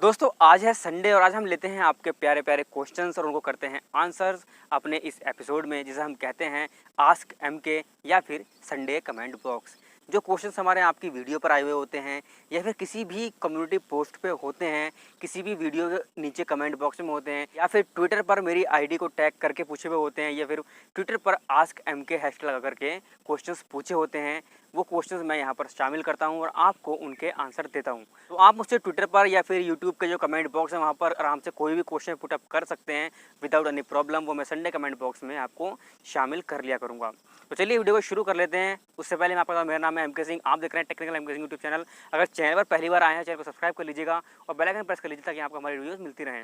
दोस्तों आज है संडे और आज हम लेते हैं आपके प्यारे प्यारे क्वेश्चंस और उनको करते हैं आंसर्स अपने इस एपिसोड में, जिसे हम कहते हैं आस्क एमके या फिर संडे कमेंट बॉक्स। जो क्वेश्चंस हमारे आपकी वीडियो पर आए हुए होते हैं या फिर किसी भी कम्युनिटी पोस्ट पे होते हैं, किसी भी वीडियो के नीचे कमेंट बॉक्स में होते हैं, या फिर ट्विटर पर मेरी आईडी को टैग करके पूछे हुए होते हैं, या फिर ट्विटर पर आस्क एमके हैशटैग लगा करके क्वेश्चंस पूछे होते हैं, वो क्वेश्चंस मैं यहाँ पर शामिल करता हूँ और आपको उनके आंसर देता हूँ। तो आप मुझसे ट्विटर पर या फिर यूट्यूब के जो कमेंट बॉक्स है वहाँ पर आराम से कोई भी क्वेश्चन पुटअप कर सकते हैं विदाउट एनी प्रॉब्लम। वो मैं संडे कमेंट बॉक्स में आपको शामिल कर लिया करूँगा। तो चलिए वीडियो को शुरू कर लेते हैं। उससे पहले मैं आपको बता दूं, मेरा नाम है एमके सिंह, आप देख रहे हैं technical M K Singh YouTube channel. अगर चैनल पर पहली बार आए हैं, चैनल को सब्सक्राइब कर लीजिएगा और बेल आइकन प्रेस कर लीजिए ताकि आपको हमारी वीडियोस मिलती रहें।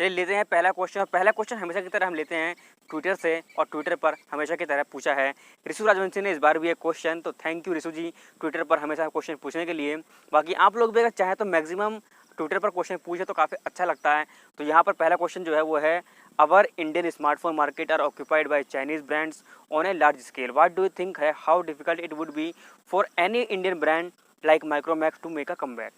चलिए लेते हैं पहला क्वेश्चन। और पहला क्वेश्चन हमेशा की तरह हम लेते हैं ट्विटर से, और ट्विटर पर हमेशा की तरह पूछा है ऋषु राजवंशी ने इस बार भी एक क्वेश्चन। तो thank you Rishu ji Twitter पर हमेशा क्वेश्चन पूछने के लिए। बाकी आप लोग भी अगर चाहें तो मैक्सिमम ट्विटर पर क्वेश्चन पूछे तो काफ़ी अच्छा लगता है। तो यहाँ पर पहला क्वेश्चन जो है वो है, our Indian smartphone market are occupied by Chinese brands on a large scale, what do you think है how difficult it would be for any Indian brand like Micromax to make a comeback.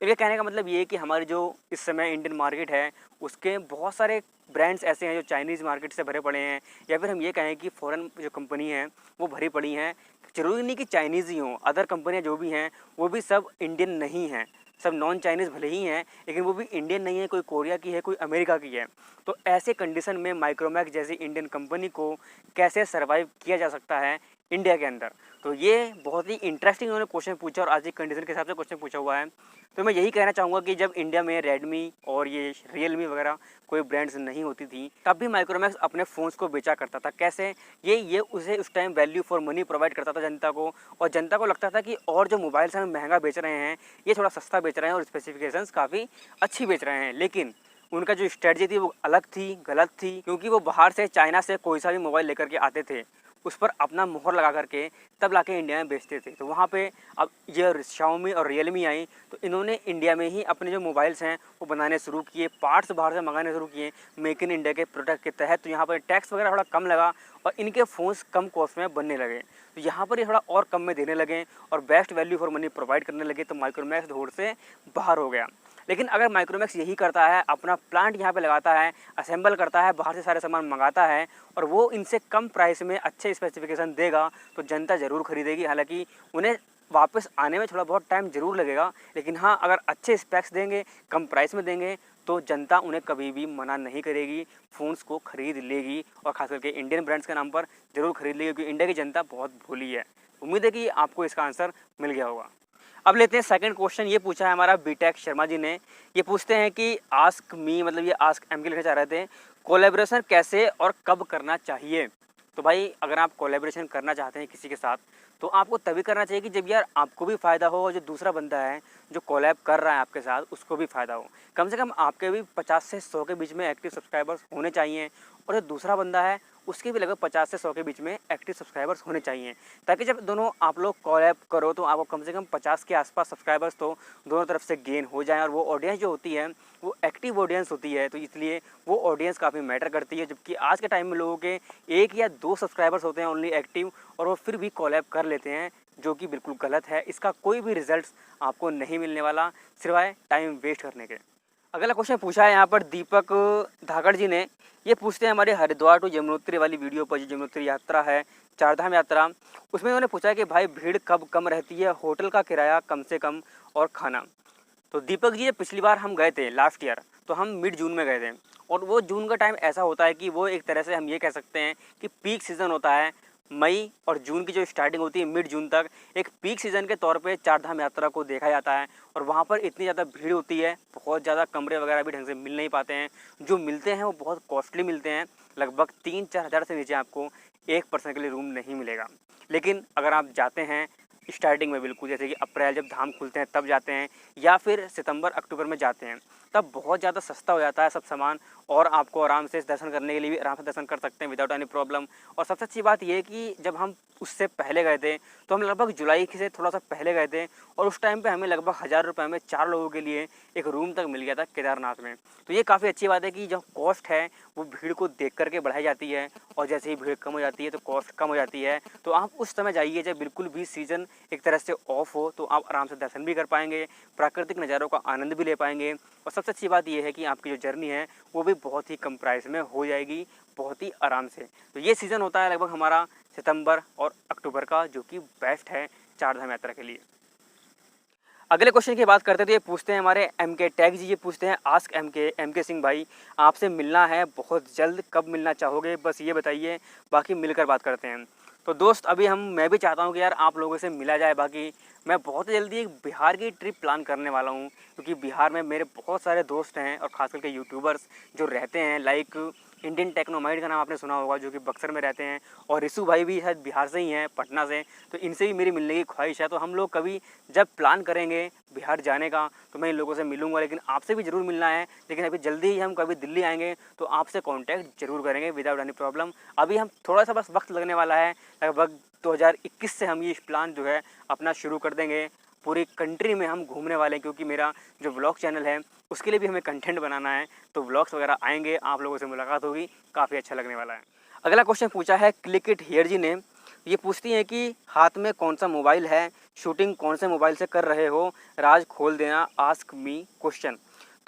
इनके कहने का मतलब ये है कि हमारी जो इस समय इंडियन मार्केट है उसके बहुत सारे ब्रांड्स ऐसे हैं जो चाइनीज़ मार्केट से भरे पड़े हैं, या फिर हम ये कहें कि फॉरेन जो कंपनी है वो भरी पड़ी हैं। ज़रूरी नहीं कि चाइनीज़ ही हों, अदर कंपनियां जो भी हैं वो भी सब इंडियन नहीं हैं, सब नॉन चाइनीज़ भले ही हैं लेकिन वो भी इंडियन नहीं है। कोई कोरिया की है, कोई अमेरिका की है। तो ऐसे कंडीशन में माइक्रोमैक्स जैसी इंडियन कंपनी को कैसे सर्वाइव किया जा सकता है इंडिया के अंदर। तो ये बहुत ही इंटरेस्टिंग उन्होंने क्वेश्चन पूछा और आज की कंडीशन के हिसाब से क्वेश्चन पूछा हुआ है। तो मैं यही कहना चाहूँगा कि जब इंडिया में रेडमी और ये रियलमी वगैरह कोई ब्रांड्स नहीं होती थी तब भी माइक्रोमैक्स अपने फ़ोन्स को बेचा करता था। कैसे? ये उसे उस time value for money provide करता था जनता को, और जनता को लगता था कि और जो मोबाइल्स हमें महंगा बेच रहे हैं ये थोड़ा सस्ता बेच रहे हैं और स्पेसिफिकेशंस काफ़ी अच्छी बेच रहे हैं। लेकिन उनका जो स्ट्रेटजी थी वो अलग थी, गलत थी, क्योंकि वो बाहर से चाइना से कोई सा भी मोबाइल लेकर के आते थे, उस पर अपना मोहर लगा करके तब लाके इंडिया में बेचते थे। तो वहाँ पे अब ये शाओमी और रियलमी आई तो इन्होंने इंडिया में ही अपने जो मोबाइल्स हैं वो बनाने शुरू किए, पार्ट्स बाहर से मंगाने शुरू किए मेक इन इंडिया के प्रोडक्ट के तहत। तो यहाँ पर टैक्स वगैरह थोड़ा कम लगा और इनके फ़ोन्स कम कॉस्ट में बनने लगे। तो यहाँ पर ये थोड़ा और कम में देने लगे और best value for money provide करने लगे। तो माइक्रोमैक्स दौड़ से बाहर हो गया। लेकिन अगर माइक्रोमैक्स यही करता है, अपना प्लांट यहाँ पे लगाता है, असेंबल करता है, बाहर से सारे सामान मंगाता है और वो इनसे कम प्राइस में अच्छे स्पेसिफिकेशन देगा तो जनता ज़रूर खरीदेगी। हालांकि उन्हें वापस आने में थोड़ा बहुत टाइम ज़रूर लगेगा, लेकिन हाँ अगर अच्छे स्पेक्स देंगे, कम प्राइस में देंगे तो जनता उन्हें कभी भी मना नहीं करेगी, फ़ोन्स को खरीद लेगी और ख़ास करके इंडियन ब्रांड्स के नाम पर ज़रूर खरीद लेगी, क्योंकि इंडिया की जनता बहुत भोली है। उम्मीद है कि आपको इसका आंसर मिल गया होगा। अब लेते हैं सेकंड क्वेश्चन। ये पूछा है हमारा बीटेक शर्मा जी ने। ये पूछते हैं कि आस्क मी, मतलब ये आस्क एम के लिखना चाह रहे थे, कोलैबोरेशन कैसे और कब करना चाहिए। तो भाई अगर आप कोलैबोरेशन करना चाहते हैं किसी के साथ तो आपको तभी करना चाहिए कि जब यार आपको भी फ़ायदा हो और जो दूसरा बंदा है जो कोलैब कर रहा है आपके साथ उसको भी फ़ायदा हो। कम से कम आपके भी 50 से 100 के बीच में एक्टिव सब्सक्राइबर्स होने चाहिए और जो दूसरा बंदा है उसके भी लगभग 50 से 100 के बीच में एक्टिव सब्सक्राइबर्स होने चाहिए, ताकि जब दोनों आप लोग कोलैब करो तो आपको कम से कम 50 के आसपास सब्सक्राइबर्स तो दोनों तरफ से गेन हो जाएं। और वो ऑडियंस जो होती है वो एक्टिव ऑडियंस होती है, तो इसलिए वो ऑडियंस काफ़ी मैटर करती है। जबकि आज के टाइम में लोगों के 1 या 2 सब्सक्राइबर्स होते हैं ओनली एक्टिव, और वो फिर भी कोलैब कर लेते हैं, जो कि बिल्कुल गलत है। इसका कोई भी रिजल्ट आपको नहीं मिलने वाला सिवाय टाइम वेस्ट करने के। अगला क्वेश्चन पूछा है यहाँ पर दीपक धाकड़ जी ने। ये पूछते हैं हमारे हरिद्वार टू यमुनोत्री वाली वीडियो पर, जो यमुनोत्री यात्रा है, चारधाम यात्रा, उसमें उन्होंने पूछा है कि भाई भीड़ कब कम रहती है, होटल का किराया कम से कम और खाना। तो दीपक जी पिछली बार हम गए थे लास्ट ईयर, तो हम मिड जून में गए थे और वो जून का टाइम ऐसा होता है कि वो एक तरह से हम ये कह सकते हैं कि पीक सीज़न होता है। मई और जून की जो स्टार्टिंग होती है मिड जून तक एक पीक सीज़न के तौर पे चारधाम यात्रा को देखा जाता है। और वहाँ पर इतनी ज़्यादा भीड़ होती है, बहुत ज़्यादा कमरे वगैरह भी ढंग से मिल नहीं पाते हैं, जो मिलते हैं वो बहुत कॉस्टली मिलते हैं। लगभग 3-4 हज़ार से नीचे आपको एक पर्सन के लिए रूम नहीं मिलेगा। लेकिन अगर आप जाते हैं स्टार्टिंग में, बिल्कुल जैसे कि अप्रैल जब धाम खुलते हैं तब जाते हैं, या फिर सितंबर अक्टूबर में जाते हैं, तब बहुत ज़्यादा सस्ता हो जाता है सब सामान और आपको आराम से दर्शन करने के लिए भी आराम से दर्शन कर सकते हैं विदाउट एनी प्रॉब्लम। और सबसे अच्छी बात यह है कि जब हम उससे पहले गए थे तो हम लगभग जुलाई से थोड़ा सा पहले गए थे और उस टाइम पे हमें लगभग 1000 रुपये में 4 लोगों के लिए एक रूम तक मिल गया था केदारनाथ में। तो ये काफ़ी अच्छी बात है कि जो कॉस्ट है वो भीड़ को देख करके बढ़ाई जाती है, और जैसे ही भीड़ कम हो जाती है तो कॉस्ट कम हो जाती है। तो आप उस समय जाइए जब बिल्कुल भी सीज़न एक तरह से ऑफ हो, तो आप आराम से दर्शन भी कर पाएंगे, प्राकृतिक नज़ारों का आनंद भी ले पाएंगे और सबसे अच्छी बात ये है कि आपकी जो जर्नी है वो भी बहुत ही कम प्राइस में हो जाएगी, बहुत ही आराम से। तो ये सीज़न होता है लगभग हमारा सितंबर और अक्टूबर का, जो कि बेस्ट है चारधाम यात्रा के लिए। अगले क्वेश्चन की बात करते हैं तो ये पूछते हैं हमारे MK टैग जी, ये पूछते हैं आस्क MK सिंह भाई, आपसे मिलना है बहुत जल्द, कब मिलना चाहोगे, बस ये बताइए, बाकी मिलकर बात करते हैं। तो दोस्त अभी मैं भी चाहता हूँ कि यार आप लोगों से मिला जाए। बाकी मैं बहुत जल्दी एक बिहार की ट्रिप प्लान करने वाला हूँ, क्योंकि बिहार में मेरे बहुत सारे दोस्त हैं और ख़ास करके यूट्यूबर्स जो रहते हैं, लाइक इंडियन टेक्नोमाइट का नाम आपने सुना होगा, जो कि बक्सर में रहते हैं, और रिशु भाई भी शायद बिहार से ही हैं, पटना से। तो इनसे भी मेरी मिलने की ख्वाहिश है। तो हम लोग कभी जब प्लान करेंगे बिहार जाने का तो मैं इन लोगों से मिलूंगा, लेकिन आपसे भी ज़रूर मिलना है। लेकिन अभी जल्दी ही हम कभी दिल्ली आएंगे तो आपसे कांटेक्ट जरूर करेंगे विदाउट एनी प्रॉब्लम। अभी हम थोड़ा सा बस वक्त लगने वाला है, लगभग 2021 से हम ये प्लान जो है अपना शुरू कर देंगे। पूरी कंट्री में हम घूमने वाले हैं, क्योंकि मेरा जो व्लॉग चैनल है उसके लिए भी हमें कंटेंट बनाना है। तो व्लॉग्स वगैरह आएंगे, आप लोगों से मुलाकात होगी, काफ़ी अच्छा लगने वाला है। अगला क्वेश्चन पूछा है क्लिक इट हियर जी ने। ये पूछती हैं कि हाथ में कौन सा मोबाइल है, शूटिंग कौन से मोबाइल से कर रहे हो, राज खोल देना, आस्क मी क्वेश्चन।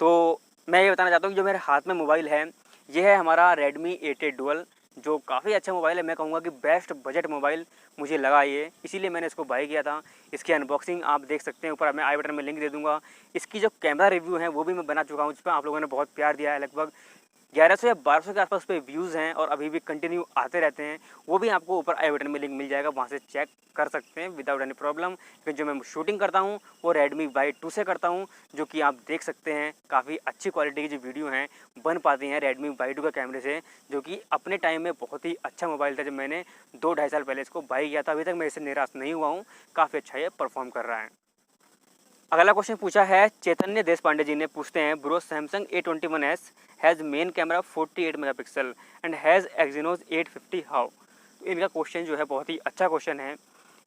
तो मैं ये बताना चाहता हूँ कि जो मेरे हाथ में मोबाइल है ये है हमारा Redmi 8A Dual, जो काफ़ी अच्छा मोबाइल है। मैं कहूँगा कि बेस्ट बजट मोबाइल मुझे लगा ये, इसीलिए मैंने इसको बाय किया था। इसकी अनबॉक्सिंग आप देख सकते हैं, ऊपर मैं आई बटन में लिंक दे दूँगा। इसकी जो कैमरा रिव्यू है वो भी मैं बना चुका हूँ, जिस पर आप लोगों ने बहुत प्यार दिया है। लगभग 1100 या 1200 के आसपास पे व्यूज़ हैं और अभी भी कंटिन्यू आते रहते हैं। वो भी आपको ऊपर आई बटन में लिंक मिल जाएगा, वहाँ से चेक कर सकते हैं विदाउट एनी प्रॉब्लम। क्योंकि जो मैं शूटिंग करता हूँ वो Redmi Y2 से करता हूँ, जो कि आप देख सकते हैं काफ़ी अच्छी क्वालिटी की जो वीडियो हैं बन पाती हैं Redmi Y2 के कैमरे से, जो कि अपने टाइम में बहुत ही अच्छा मोबाइल था। जब मैंने 2-2.5 साल पहले इसको बाय किया था, अभी तक मैं इससे निराश नहीं हुआ हूँ, काफ़ी अच्छा ये परफॉर्म कर रहा है। अगला क्वेश्चन पूछा है चैतन्य देश पांडे जी ने, पूछते हैं bro Samsung A21s has main camera 48 megapixel and has Exynos 850 how. तो इनका क्वेश्चन जो है बहुत ही अच्छा क्वेश्चन है।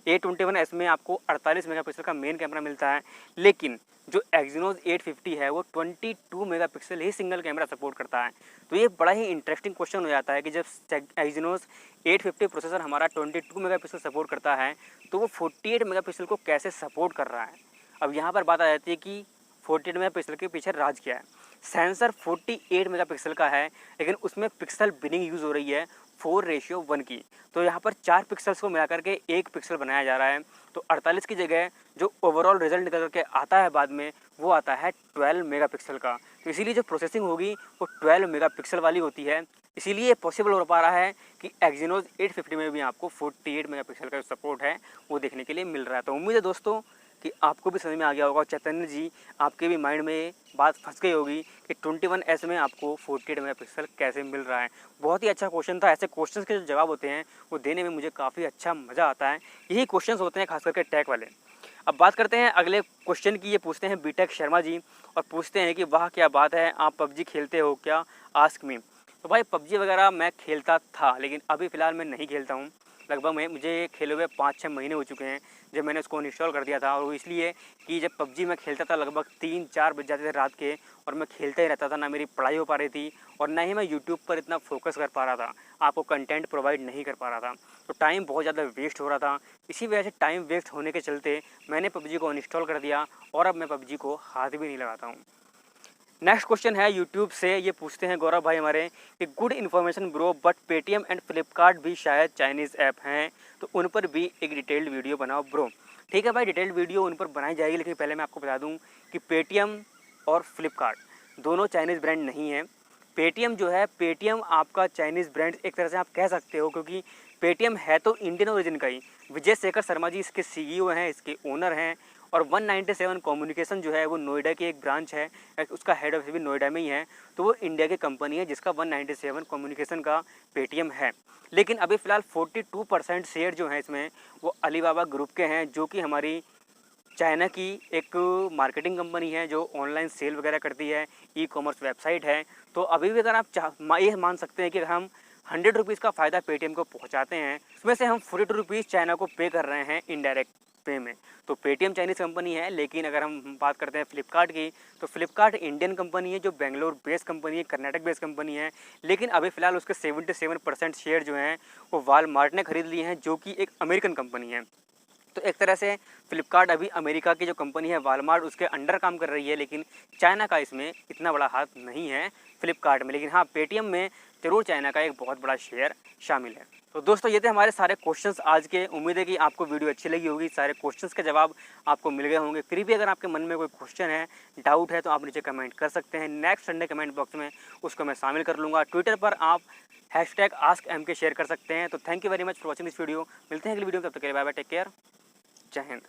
A21s में आपको 48 मेगापिक्सल का मेन कैमरा मिलता है, लेकिन जो एक्जीनोस 850 है वो 22 मेगापिक्सल ही सिंगल कैमरा सपोर्ट करता है। तो ये बड़ा ही इंटरेस्टिंग क्वेश्चन हो जाता है कि जब एक्जीनोस 850 प्रोसेसर हमारा 22 मेगापिक्सल सपोर्ट करता है, तो वो 48 मेगापिक्सल को कैसे सपोर्ट कर रहा है। अब यहाँ पर बात आ जाती है कि 48 मेगापिक्सल के पीछे राज क्या है। सेंसर 48 मेगापिक्सल का है, लेकिन उसमें पिक्सल बिनिंग यूज़ हो रही है 4:1 की। तो यहाँ पर 4 पिक्सल्स को मिलाकर के 1 पिक्सल बनाया जा रहा है। तो 48 की जगह जो ओवरऑल रिजल्ट निकल करके आता है बाद में, वो आता है 12 मेगापिक्सल का। तो इसीलिए जो प्रोसेसिंग होगी वो 12 मेगापिक्सल वाली होती है। इसीलिए ये पॉसिबल हो पा रहा है कि एक्जीनोस 850 में भी आपको 48 मेगापिक्सल का जो सपोर्ट है वो देखने के लिए मिल रहा है। तो उम्मीद है दोस्तों कि आपको भी समझ में आ गया होगा। चैतन्य जी, आपके भी माइंड में ये बात फंस गई होगी कि 21S में आपको 48 मेगापिक्सल कैसे मिल रहा है। बहुत ही अच्छा क्वेश्चन था। ऐसे क्वेश्चंस के जो जवाब होते हैं वो देने में मुझे काफ़ी अच्छा मज़ा आता है। यही क्वेश्चंस होते हैं खास करके टैग वाले। अब बात करते हैं अगले क्वेश्चन की। ये पूछते हैं बीटेक शर्मा जी और पूछते हैं कि वाह क्या बात है, आप पबजी खेलते हो क्या, आस्क मी। तो भाई पबजी वगैरह मैं खेलता था, लेकिन अभी फ़िलहाल मैं नहीं खेलता हूँ। लगभग मुझे खेले हुए 5-6 महीने हो चुके हैं जब मैंने उसको इंस्टॉल कर दिया था। और वो इसलिए कि जब पबजी मैं खेलता था लगभग 3-4 बज जाते थे रात के, और मैं खेलता ही रहता था। ना मेरी पढ़ाई हो पा रही थी और ना ही मैं यूट्यूब पर इतना फोकस कर पा रहा था, आपको कंटेंट प्रोवाइड नहीं कर पा रहा था। तो टाइम बहुत ज़्यादा वेस्ट हो रहा था। इसी वजह से टाइम वेस्ट होने के चलते मैंने पबजी को इंस्टॉल कर दिया और अब मैं पबजी को हाथ भी नहीं लगाता हूँ। नेक्स्ट क्वेश्चन है यूट्यूब से। ये पूछते हैं गौरव भाई हमारे कि good information bro, but Paytm and Flipkart भी शायद चाइनीज़ ऐप हैं, तो उन पर भी एक डिटेल्ड वीडियो बनाओ ब्रो। ठीक है भाई, डिटेल्ड वीडियो उन पर बनाई जाएगी, लेकिन पहले मैं आपको बता दूं कि पेटीएम और फ्लिपकार्ट दोनों चाइनीज़ ब्रांड नहीं है। पेटीएम जो है, पेटीएम आपका चाइनीज़ ब्रांड एक तरह से आप कह सकते हो, क्योंकि पेटीएम है तो इंडियन ओरिजिन का ही। विजय शेखर शर्मा जी इसके सीईओ हैं, इसके ओनर हैं। और 197 कम्युनिकेशन जो है वो नोएडा की एक ब्रांच है, उसका हेड ऑफिस भी नोएडा में ही है। तो वो इंडिया की कंपनी है जिसका 197 कम्युनिकेशन का पेटीएम है। लेकिन अभी फ़िलहाल 42% शेयर जो हैं इसमें वो अलीबाबा ग्रुप के हैं, जो कि हमारी चाइना की एक मार्केटिंग कंपनी है जो ऑनलाइन सेल वगैरह करती है, ई कॉमर्स वेबसाइट है। तो अभी भी अगर आप ये मान सकते हैं कि अगर हम 100 रुपीज़ का फ़ायदा पेटीएम को पहुंचाते हैं, उसमें से हम 42 रुपीज़ चाइना को पे कर रहे हैं इनडायरेक्ट पे में। तो पेटीएम चाइनीज़ कंपनी है। लेकिन अगर हम बात करते हैं फ्लिपकार्ट की, तो फ्लिपकार्ट इंडियन कंपनी है जो बेंगलोर बेस्ड कंपनी है, कर्नाटक बेस्ड कंपनी है। लेकिन अभी फ़िलहाल उसके 77% शेयर जो हैं वो वालमार्ट ने खरीद लिए हैं, जो कि एक अमेरिकन कंपनी है। तो एक तरह से फ्लिपकार्ट अभी अमेरिका की जो कंपनी है वॉलमार्ट उसके अंडर काम कर रही है, लेकिन चाइना का इसमें इतना बड़ा हाथ नहीं है फ्लिपकार्ट में। लेकिन हाँ, पेटीएम में ज़रूर चाइना का एक बहुत बड़ा शेयर शामिल है। तो दोस्तों ये थे हमारे सारे क्वेश्चंस आज के। उम्मीद है कि आपको वीडियो अच्छी लगी होगी, सारे क्वेश्चंस के जवाब आपको मिल गए होंगे। फिर भी अगर आपके मन में कोई क्वेश्चन है, डाउट है, तो आप नीचे कमेंट कर सकते हैं। नेक्स्ट संडे कमेंट बॉक्स में उसको मैं शामिल कर लूँगा। ट्विटर पर आप #AskMK शेयर कर सकते हैं। तो thank you very much for watching this video. मिलते हैं अगली वीडियो में, तब तक के लिए बाय बाय, टेक केयर, जय हिंद।